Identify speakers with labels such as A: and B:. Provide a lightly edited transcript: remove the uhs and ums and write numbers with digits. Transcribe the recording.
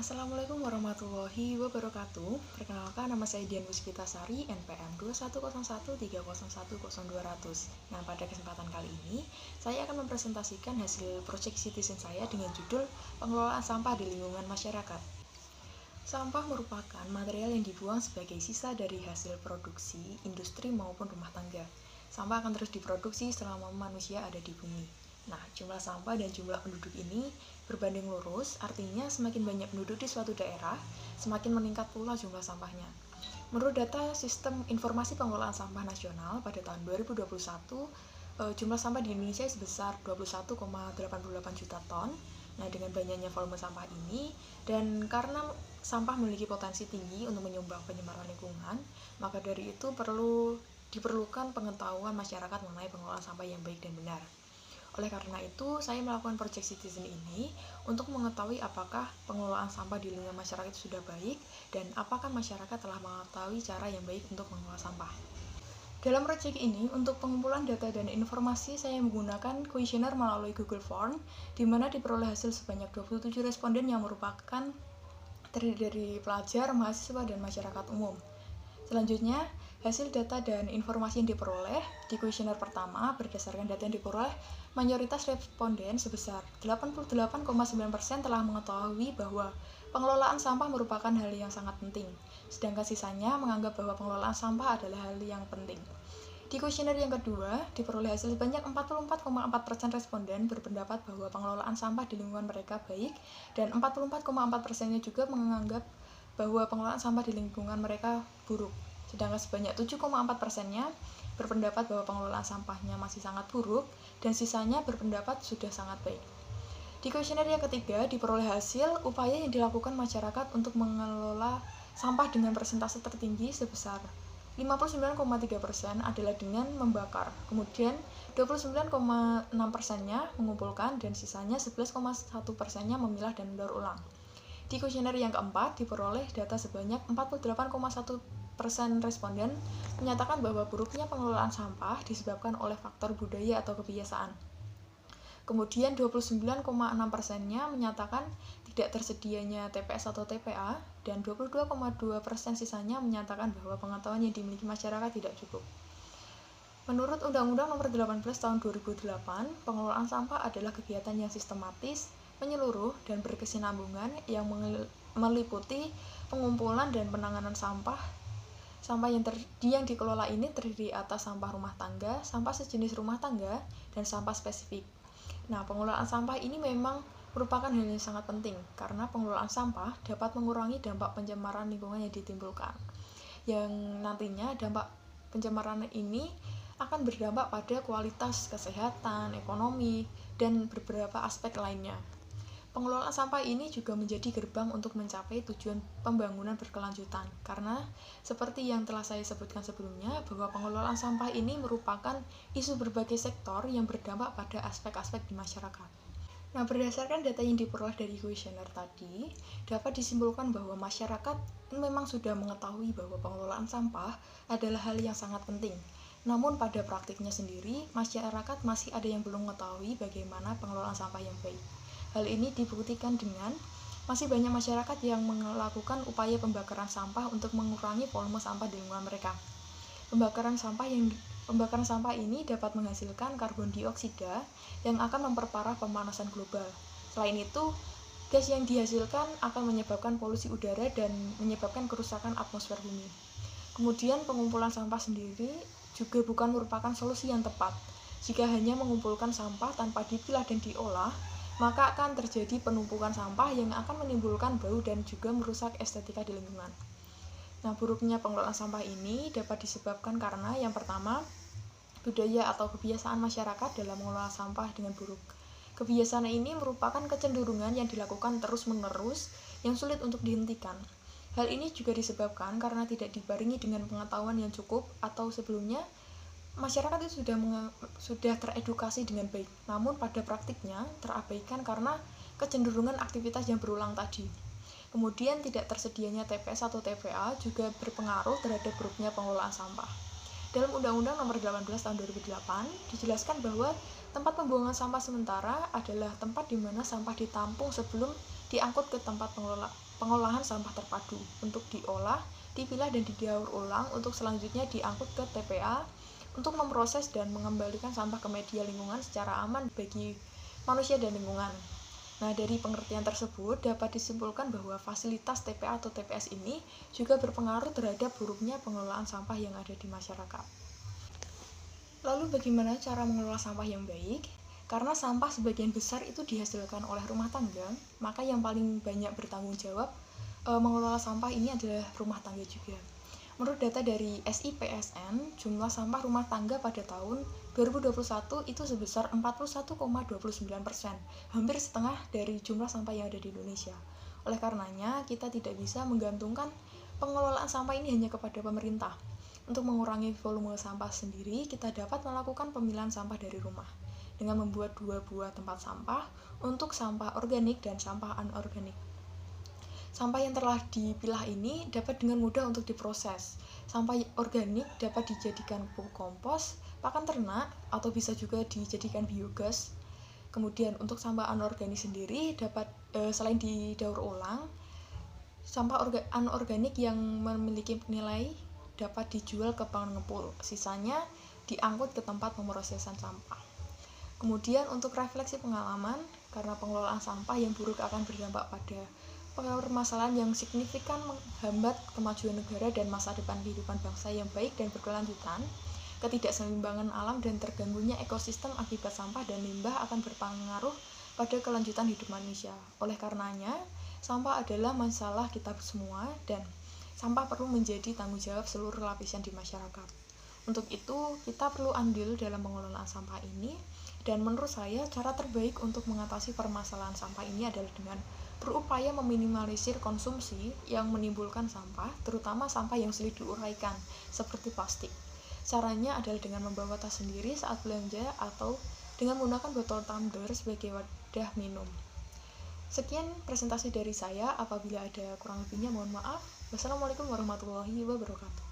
A: Assalamualaikum warahmatullahi wabarakatuh. Perkenalkan, nama saya Dian Puspitasari, NPM 21013010200. Nah, pada kesempatan kali ini, saya akan mempresentasikan hasil proyek citizen saya dengan judul Pengelolaan Sampah di Lingkungan Masyarakat. Sampah merupakan material yang dibuang sebagai sisa dari hasil produksi, industri maupun rumah tangga. Sampah akan terus diproduksi selama manusia ada di bumi. Nah, jumlah sampah dan jumlah penduduk ini berbanding lurus, artinya semakin banyak penduduk di suatu daerah, semakin meningkat pula jumlah sampahnya. Menurut data Sistem Informasi Pengelolaan Sampah Nasional pada tahun 2021, jumlah sampah di Indonesia sebesar 21,88 juta ton. Nah, dengan banyaknya volume sampah ini, dan karena sampah memiliki potensi tinggi untuk menyumbang pencemaran lingkungan, maka dari itu diperlukan pengetahuan masyarakat mengenai pengelolaan sampah yang baik dan benar. Oleh karena itu, saya melakukan Project Citizen ini untuk mengetahui apakah pengelolaan sampah di lingkungan masyarakat sudah baik dan apakah masyarakat telah mengetahui cara yang baik untuk mengelola sampah. Dalam proyek ini, untuk pengumpulan data dan informasi, saya menggunakan kuesioner melalui Google Form, di mana diperoleh hasil sebanyak 27 responden yang merupakan terdiri dari pelajar, mahasiswa, dan masyarakat umum. Selanjutnya, hasil data dan informasi yang diperoleh di kuesioner pertama berdasarkan data yang diperoleh, mayoritas responden sebesar 88,9% telah mengetahui bahwa pengelolaan sampah merupakan hal yang sangat penting, sedangkan sisanya menganggap bahwa pengelolaan sampah adalah hal yang penting. Di kuesioner yang kedua, diperoleh hasil sebanyak 44,4% responden berpendapat bahwa pengelolaan sampah di lingkungan mereka baik, dan 44,4%-nya juga menganggap bahwa pengelolaan sampah di lingkungan mereka buruk. Sedangkan sebanyak 7,4%-nya berpendapat bahwa pengelolaan sampahnya masih sangat buruk, dan sisanya berpendapat sudah sangat baik. Di kuesioner yang ketiga, diperoleh hasil upaya yang dilakukan masyarakat untuk mengelola sampah dengan persentase tertinggi sebesar 59,3% adalah dengan membakar, kemudian 29,6%-nya mengumpulkan, dan sisanya 11,1%-nya memilah dan mendaur ulang. Di kuesioner yang keempat, diperoleh data sebanyak 48,1% responden menyatakan bahwa buruknya pengelolaan sampah disebabkan oleh faktor budaya atau kebiasaan. Kemudian 29,6%-nya menyatakan tidak tersedianya TPS atau TPA, dan 22,2% sisanya menyatakan bahwa pengetahuan yang dimiliki masyarakat tidak cukup. Menurut Undang-Undang Nomor 18 Tahun 2008, pengelolaan sampah adalah kegiatan yang sistematis, menyeluruh, dan berkesinambungan yang meliputi pengumpulan dan penanganan sampah. Sampah yang dikelola ini terdiri atas sampah rumah tangga, sampah sejenis rumah tangga, dan sampah spesifik. Nah, pengelolaan sampah ini memang merupakan hal yang sangat penting, karena pengelolaan sampah dapat mengurangi dampak pencemaran lingkungan yang ditimbulkan. Yang nantinya dampak pencemaran ini akan berdampak pada kualitas kesehatan, ekonomi, dan beberapa aspek lainnya. Pengelolaan sampah ini juga menjadi gerbang untuk mencapai tujuan pembangunan berkelanjutan, karena seperti yang telah saya sebutkan sebelumnya, bahwa pengelolaan sampah ini merupakan isu berbagai sektor yang berdampak pada aspek-aspek di masyarakat. Nah, berdasarkan data yang diperoleh dari kuesioner tadi, dapat disimpulkan bahwa masyarakat memang sudah mengetahui bahwa pengelolaan sampah adalah hal yang sangat penting. Namun pada praktiknya sendiri, masyarakat masih ada yang belum mengetahui bagaimana pengelolaan sampah yang baik. Hal ini dibuktikan dengan masih banyak masyarakat yang melakukan upaya pembakaran sampah untuk mengurangi volume sampah di lingkungan mereka. Pembakaran sampah ini dapat menghasilkan karbon dioksida yang akan memperparah pemanasan global. Selain itu, gas yang dihasilkan akan menyebabkan polusi udara dan menyebabkan kerusakan atmosfer bumi. Kemudian pengumpulan sampah sendiri juga bukan merupakan solusi yang tepat. Jika hanya mengumpulkan sampah tanpa dipilah dan diolah, maka akan terjadi penumpukan sampah yang akan menimbulkan bau dan juga merusak estetika di lingkungan. Nah, buruknya pengelolaan sampah ini dapat disebabkan karena yang pertama, budaya atau kebiasaan masyarakat dalam mengelola sampah dengan buruk. Kebiasaan ini merupakan kecenderungan yang dilakukan terus-menerus yang sulit untuk dihentikan. Hal ini juga disebabkan karena tidak dibarengi dengan pengetahuan yang cukup, atau sebelumnya masyarakat itu sudah teredukasi dengan baik, namun pada praktiknya terabaikan karena kecenderungan aktivitas yang berulang tadi. Kemudian tidak tersedianya TPS atau TPA juga berpengaruh terhadap buruknya pengelolaan sampah. Dalam Undang-Undang Nomor 18 Tahun 2008 dijelaskan bahwa tempat pembuangan sampah sementara adalah tempat di mana sampah ditampung sebelum diangkut ke tempat pengolahan sampah terpadu untuk diolah, dipilah dan didaur ulang untuk selanjutnya diangkut ke TPA untuk memproses dan mengembalikan sampah ke media lingkungan secara aman bagi manusia dan lingkungan. Nah, dari pengertian tersebut dapat disimpulkan bahwa fasilitas TPA atau TPS ini juga berpengaruh terhadap buruknya pengelolaan sampah yang ada di masyarakat. Lalu bagaimana cara mengelola sampah yang baik? Karena sampah sebagian besar itu dihasilkan oleh rumah tangga, maka yang paling banyak bertanggung jawab mengelola sampah ini adalah rumah tangga juga. Menurut data dari SIPSN, jumlah sampah rumah tangga pada tahun 2021 itu sebesar 41,29%, hampir setengah dari jumlah sampah yang ada di Indonesia. Oleh karenanya, kita tidak bisa menggantungkan pengelolaan sampah ini hanya kepada pemerintah. Untuk mengurangi volume sampah sendiri, kita dapat melakukan pemilahan sampah dari rumah dengan membuat 2 buah tempat sampah untuk sampah organik dan sampah anorganik. Sampah yang telah dipilah ini dapat dengan mudah untuk diproses. Sampah organik dapat dijadikan pupuk kompos, pakan ternak, atau bisa juga dijadikan biogas. Kemudian untuk sampah anorganik sendiri dapat selain didaur ulang, sampah anorganik yang memiliki nilai dapat dijual ke pengepul. Sisanya diangkut ke tempat pemrosesan sampah. Kemudian untuk refleksi pengalaman, karena pengelolaan sampah yang buruk akan berdampak pada permasalahan yang signifikan menghambat kemajuan negara dan masa depan kehidupan bangsa yang baik dan berkelanjutan. Ketidakseimbangan alam dan terganggunya ekosistem akibat sampah dan limbah akan berpengaruh pada kelanjutan hidup manusia. Oleh karenanya, sampah adalah masalah kita semua dan sampah perlu menjadi tanggung jawab seluruh lapisan di masyarakat. Untuk itu, kita perlu andil dalam pengelolaan sampah ini. Dan menurut saya, cara terbaik untuk mengatasi permasalahan sampah ini adalah dengan berupaya meminimalisir konsumsi yang menimbulkan sampah, terutama sampah yang sulit diuraikan, seperti plastik. Caranya adalah dengan membawa tas sendiri saat belanja atau dengan menggunakan botol tumbler sebagai wadah minum. Sekian presentasi dari saya, apabila ada kurang lebihnya mohon maaf. Wassalamualaikum warahmatullahi wabarakatuh.